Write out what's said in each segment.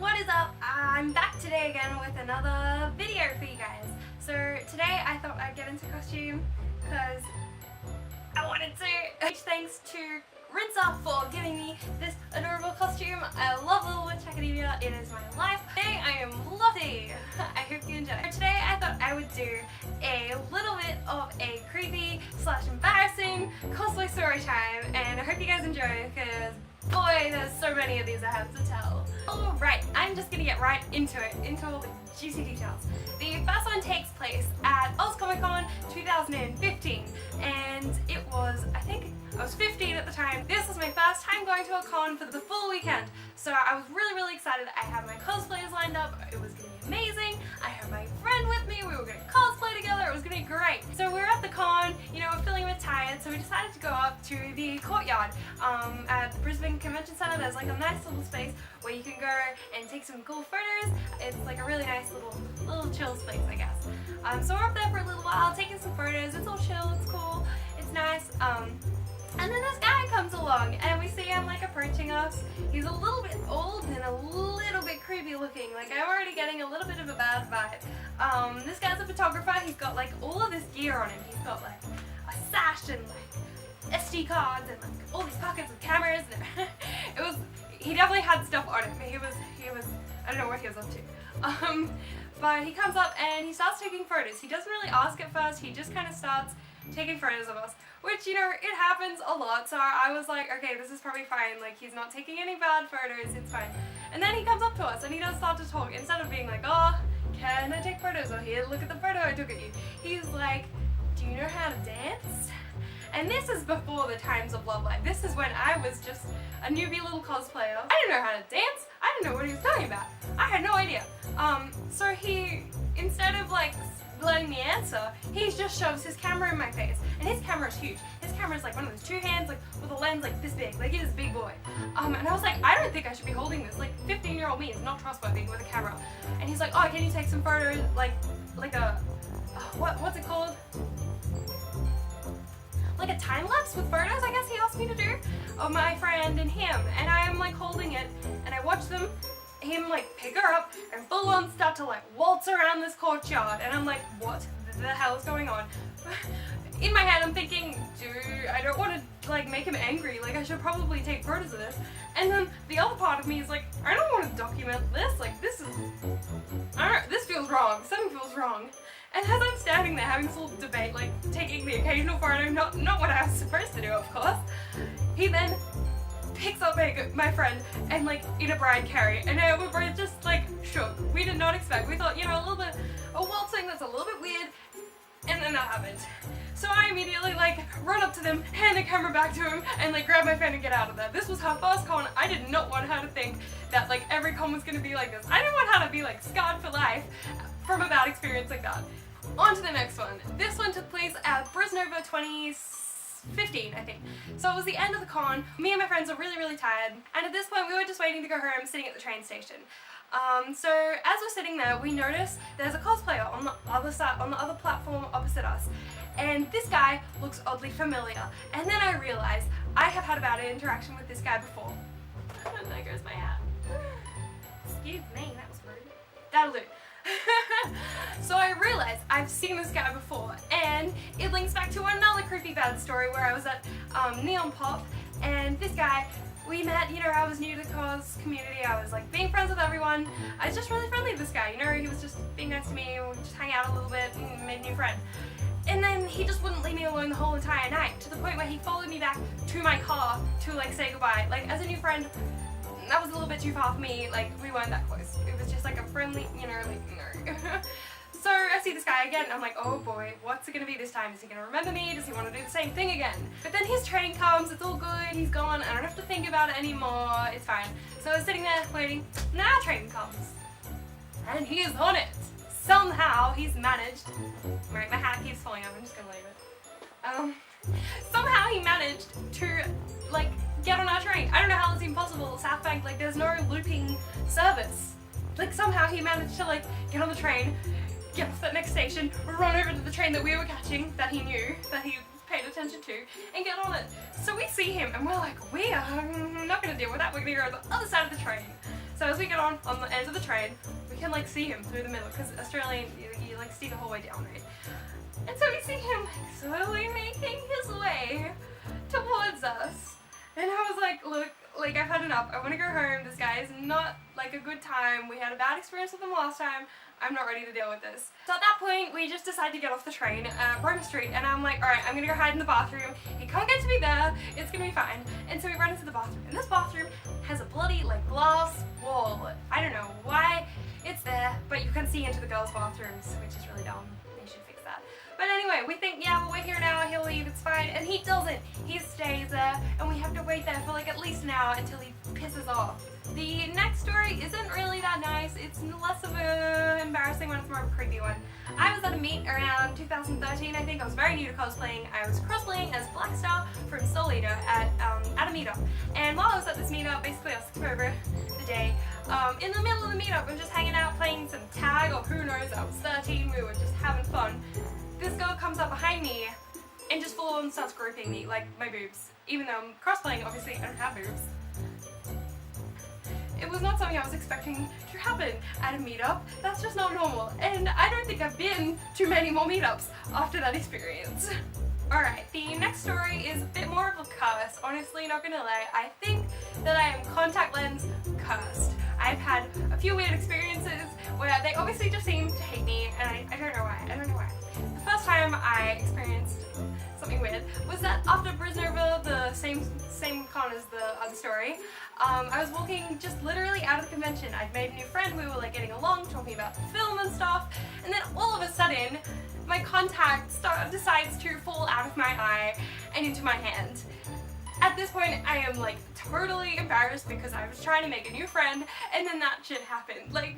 what is up? I'm back today again with another video for you guys. So today I thought I'd get into costume because I wanted to. Huge thanks to Rinsa for giving me this adorable costume. I love Little Witch Academia. It is my life. Today I am Lottie. I hope you enjoy. Today I thought I would do a little bit of a creepy / embarrassing cosplay story time, and I hope you guys enjoy because boy, there's so many of these I have to tell. Alright, I'm just gonna get right into it, into all the juicy details. The first one takes place at Oz Comic Con 2015, and it was, I think, I was 15 at the time. This was my first time going to a con for the full weekend, so I was really excited. I had my cosplayers lined up, it was gonna be amazing. I had my friend with me, we were gonna cosplay together, it was gonna be great. So we were at the con, you know, we're feeling a bit tired, so we decided to go up to the courtyard at the Brisbane Convention Centre. There's like a nice little space where you can go and take some cool photos. It's like a really nice little chill space, I guess. So we're up there for a little while, taking some photos. It's all chill, it's cool, it's nice. And then this guy comes along and we see him like approaching us. He's a little bit old and a little bit creepy looking. Like I'm already getting a little bit of a bad vibe. This guy's a photographer. He's got like all of this gear on him. He's got like a sash and like SD cards and like all these pockets with cameras. And he definitely had stuff on him. He was I don't know what he was up to. But he comes up and he starts taking photos. He doesn't really ask at first. He just kind of starts taking photos of us, which, you know, it happens a lot. So I was like, okay, this is probably fine. Like, he's not taking any bad photos. It's fine. And then he comes up to us and he does start to talk. Instead of being like, oh, can I take photos? Or here, look at the photo I took of you. He's like, do you know how to dance? And this is before the times of Love Live. This is when I was just a newbie little cosplayer. I didn't know how to dance. I didn't know what he was talking about. I had no idea. So he, instead of like letting me answer, he just shoves his camera in my face. And his camera's huge. His camera's like one of those two hands, like with a lens like this big. Like, he is a big boy. And I was like, I don't think I should be holding this. Like, 15-year-old me is not trustworthy with a camera. And he's like, oh, can you take some photos? Like a, what's it called? Like a time lapse with photos, I guess he asked me to do, of my friend and him. And I am like holding it, and I watch him like pick her up and full on start to like waltz around this courtyard. And I'm like, what the hell is going on? In my head I'm thinking, dude, I don't want to like make him angry. Like, I should probably take photos of this. And then the other part of me is like, I don't want to document this. Like, this feels wrong. Something feels wrong. And as I'm standing there having this little debate, like taking the occasional photo, not what I was supposed to do, of course, he then picks up my friend and like in a bride carry, and we were just like shook. We did not expect. We thought, you know, a little bit of waltzing that's a little bit weird, and then that happened. So I immediately like run up to them, hand the camera back to him, and like grab my friend and get out of there. This was her first con. I did not want her to think that like every con was gonna be like this. I didn't want her to be like scarred for life from a bad experience like that. On to the next one. This one took place at Brisnova 2015, I think. So it was the end of the con. Me and my friends were really tired, and at this point we were just waiting to go home, sitting at the train station. So as we're sitting there, we notice there's a cosplayer on the other side, on the other platform opposite us, and this guy looks oddly familiar. And then I realized I have had a bad interaction with this guy before. And there goes my hat. Excuse me, that was rude. That'll do. So I realized I've seen this guy before, and it links back to another creepy bad story where I was at Neon Pop, and this guy, we met. You know, I was new to the cos community. I was like being friends with everyone. I was just really friendly with this guy. You know, he was just being nice to me. We just hang out a little bit and made a new friend. And then he just wouldn't leave me alone the whole entire night, to the point where he followed me back to my car to like say goodbye. Like, as a new friend, that was a little bit too far for me. Like, we weren't that close. It was just like a friendly, you know, like, So I see this guy again and I'm like, oh boy, what's it gonna be this time? Is he gonna remember me? Does he want to do the same thing again? But then his train comes, it's all good, he's gone, I don't have to think about it anymore, it's fine. So I was sitting there waiting, now our train comes. And he is on it. Somehow he's managed, right, my hat keeps falling off, I'm just gonna leave it. Somehow he managed to, like, get on our train. I don't know how it's even possible. South Bank, like, there's no looping service. Like, somehow he managed to, like, get on the train, get off that next station, run over to the train that we were catching, that he knew, that he paid attention to, and get on it. So we see him, and we're like, we are not gonna deal with that. We're gonna go to the other side of the train. So So as we get on the end of the train, we can like see him through the middle, because Australian, you like see the whole way down, right? And so we see him like slowly making his way towards us. And I was like, look, like I've had enough. I want to go home. This guy is not like a good time. We had a bad experience with him last time. I'm not ready to deal with this. So at that point, we just decided to get off the train, run the street, and I'm like, alright, I'm gonna go hide in the bathroom. He can't get to me there. It's gonna be fine. And so we run into the bathroom. And this bathroom has a bloody like glass wall. I don't know why it's there, but you can see into the girls' bathrooms, which is really dumb. They should fix that. But anyway, we think, yeah, well, we're here now, he'll leave, it's fine. And he doesn't. He stays there, and we have to wait there for like at least an hour until he pisses off. The next story isn't really that nice. It's less of an embarrassing one, it's more of a creepy one. I was at a meet around 2013, I think. I was very new to cosplaying. I was cosplaying as Blackstar from Soul Eater at a meetup. And while I was at this meetup, basically I was looking over the day. In the middle of the meetup, I'm just hanging out playing some tag, or who knows, I was 13, we were just having fun. This girl comes up behind me and just full on starts groping me, like my boobs. Even though I'm cosplaying, obviously I don't have boobs. It was not something I was expecting to happen at a meetup. That's just not normal. And I don't think I've been to many more meetups after that experience. Alright, the next story is a bit more of a curse. Honestly, not gonna lie, I think that I am contact lens cursed. I've had a few weird experiences where they obviously just seem to hate me, and I don't know why. I don't know why. The first time I experienced something weird was that after Brisnova, the same con as the other story, I was walking just literally out of the convention. I'd made a new friend, we were like getting along, talking about the film and stuff, and then all of a sudden, my contact decides to fall out of my eye and into my hand. At this point, I am like totally embarrassed because I was trying to make a new friend and then that shit happened. Like,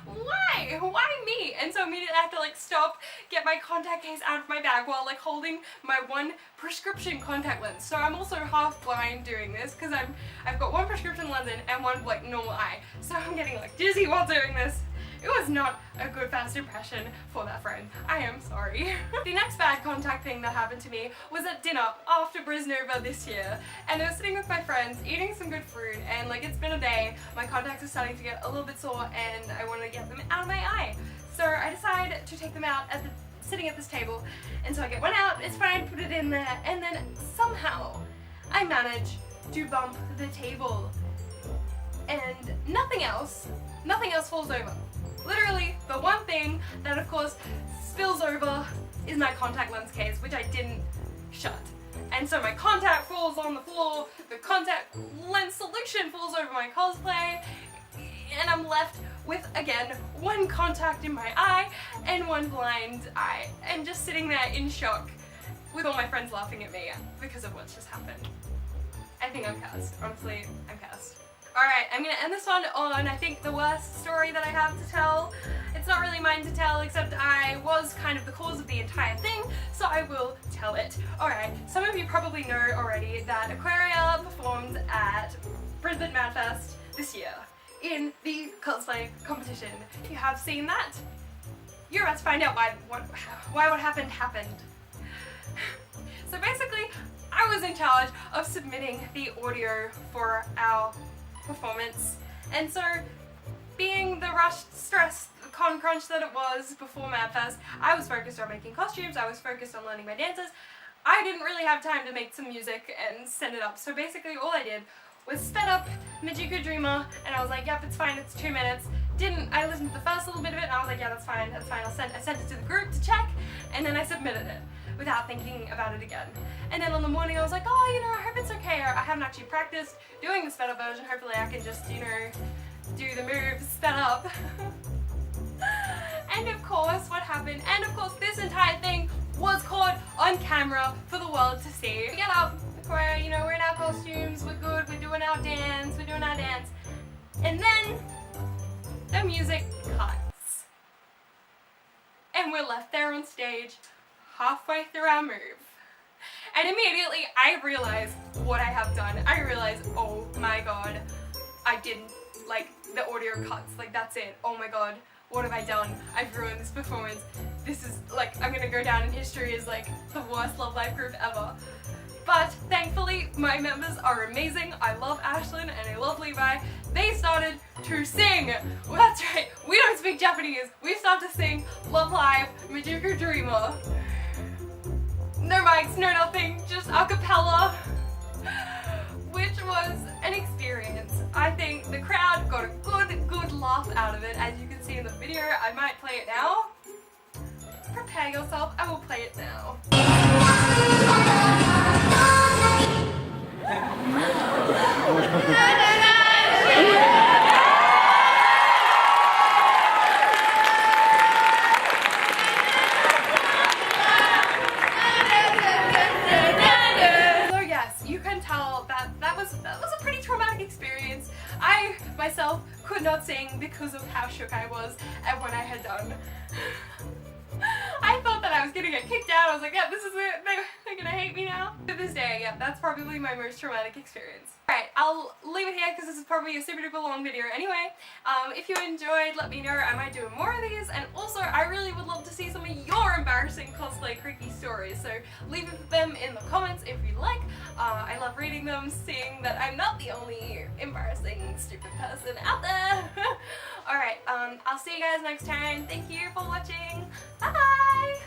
why? Why me? And so immediately I have to like stop, get my contact case out of my bag while like holding my one prescription contact lens. So I'm also half blind doing this because I've got one prescription lens in and one like normal eye. So I'm getting like dizzy while doing this. It was not a good first impression for that friend. I am sorry. The next bad contact thing that happened to me was at dinner after Brisnova this year. And I was sitting with my friends, eating some good food, and like it's been a day, my contacts are starting to get a little bit sore and I want to get them out of my eye. So I decided to take them out sitting at this table. And so I get one out, it's fine, put it in there, and then somehow I manage to bump the table. And nothing else falls over. Literally, the one thing that of course spills over is my contact lens case, which I didn't shut. And so my contact falls on the floor, the contact lens solution falls over my cosplay, and I'm left with, again, one contact in my eye and one blind eye, and just sitting there in shock with all my friends laughing at me because of what's just happened. I think I'm cursed. Honestly, I'm cursed. Alright, I'm gonna end this one on, I think, the worst story that I have to tell. It's not really mine to tell, except I was kind of the cause of the entire thing, so I will tell it. Alright, some of you probably know already that Aquaria performed at Brisbane Madfest this year in the cosplay competition. You have seen that? You're about to find out why what happened. So basically, I was in charge of submitting the audio for our performance, and so being the rushed, stressed, con crunch that it was before Madfest, I was focused on making costumes, I was focused on learning my dances. I didn't really have time to make some music and send it up, so basically all I did was sped up Majiko Dreamer, and I was like, yep, it's fine, it's 2 minutes. I listened to the first little bit of it and I was like, yeah, that's fine, I sent it to the group to check, and then I submitted it without thinking about it again. And then on the morning I was like, oh, you know, I hope it's okay. I haven't actually practiced doing the sped up version. Hopefully I can just, you know, do the moves sped up. And of course, what happened? And of course, this entire thing was caught on camera for the world to see. We get up, Aquaria, you know, we're in our costumes, we're good, we're doing our dance, and then the music cuts. And we're left there on stage halfway through our move. And immediately I realize what I have done. I realize, oh my god, I didn't, like, the audio cuts, like that's it. Oh my god, what have I done? I've ruined this performance. This is, like, I'm gonna go down in history as like the worst Love Live group ever. But thankfully My members are amazing. I love Ashlyn and I love Levi. They started to sing. Well, that's right, we don't speak Japanese. We started to sing Love Live Majuku Dreamer. No mics, no nothing, just a cappella, which was an experience. I think the crowd got a good laugh out of it, as you can see in the video. I might play it now. Prepare yourself, I will play it now. So yes, you can tell that was a pretty traumatic experience. I myself could not sing because of how shook I was at what I had done. I thought that I was gonna get kicked out. I was like, yeah, this is it. They're gonna hate me now. To this day, yeah, that's probably my most traumatic experience. Alright, I'll leave it here because this is probably a super duper long video anyway. If you enjoyed, let me know. I might do more of these, and also I really would love to see some of your embarrassing cosplay creepy stories, so leave them in the comments if you like. I love reading them, seeing that I'm not the only embarrassing stupid person out there. Alright, I'll see you guys next time. Thank you for watching. Bye!